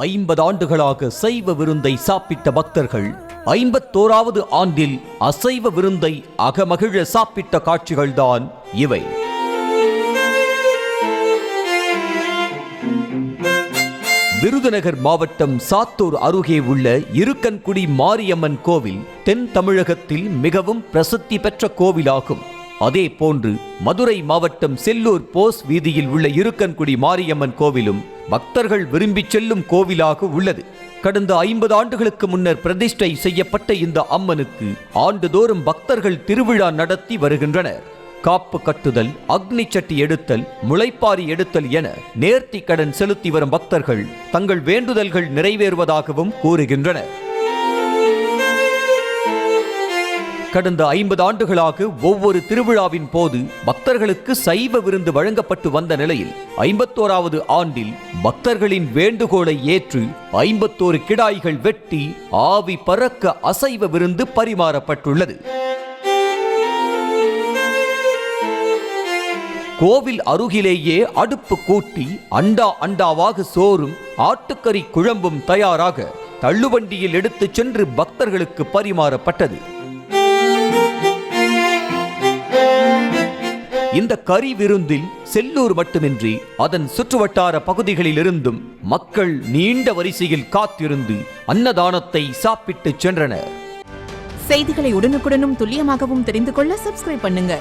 50 ஆண்டுகளாக சைவ விருந்தை சாப்பிட்ட பக்தர்கள் 51வது ஆண்டில் அசைவ விருந்தை அகமகிழ சாப்பிட்ட காட்சிகள்தான் இவை. விருதுநகர் மாவட்டம் சாத்தூர் அருகே உள்ள இருக்கன்குடி மாரியம்மன் கோவில் தென் தமிழகத்தில் மிகவும் பிரசித்தி பெற்ற கோவிலாகும். அதே போன்று மதுரை மாவட்டம் செல்லூர் போஸ் வீதியில் உள்ள இருக்கன்குடி மாரியம்மன் கோவிலும் பக்தர்கள் விரும்பி செல்லும் கோவிலாக உள்ளது. கடந்த 50 ஆண்டுகளுக்கு முன்னர் பிரதிஷ்டை செய்யப்பட்ட இந்த அம்மனுக்கு ஆண்டுதோறும் பக்தர்கள் திருவிழா நடத்தி வருகின்றனர். காப்பு கட்டுதல், அக்னி சட்டி எடுத்தல், முளைப்பாரி எடுத்தல் என நேர்த்தி கடன் செலுத்தி வரும் பக்தர்கள் தங்கள் வேண்டுதல்கள் நிறைவேறுவதாகவும் கூறுகின்றனர். கடந்த 50 ஆண்டுகளாக ஒவ்வொரு திருவிழாவின் போது பக்தர்களுக்கு சைவ விருந்து வழங்கப்பட்டு வந்த நிலையில் 51வது ஆண்டில் பக்தர்களின் வேண்டுகோளை ஏற்று 51 கிடாய்கள் வெட்டி ஆவி பறக்க அசைவ விருந்து பரிமாறப்பட்டுள்ளது. கோவில் அருகிலேயே அடுப்பு கூட்டி அண்டாவாக சோறும் ஆட்டுக்கறி குழம்பும் தயாராக தள்ளுவண்டியில் எடுத்துச் சென்று பக்தர்களுக்கு பரிமாறப்பட்டது. இந்த கறி விருந்தில் செல்லூர் மட்டுமின்றி அதன் சுற்றுவட்டார பகுதிகளிலிருந்தும் மக்கள் நீண்ட வரிசையில் காத்திருந்து அன்னதானத்தை சாப்பிட்டு சென்றனர். செய்திகளை உடனுக்குடனும் துல்லியமாகவும் தெரிந்து கொள்ள சப்ஸ்கிரைப் பண்ணுங்க.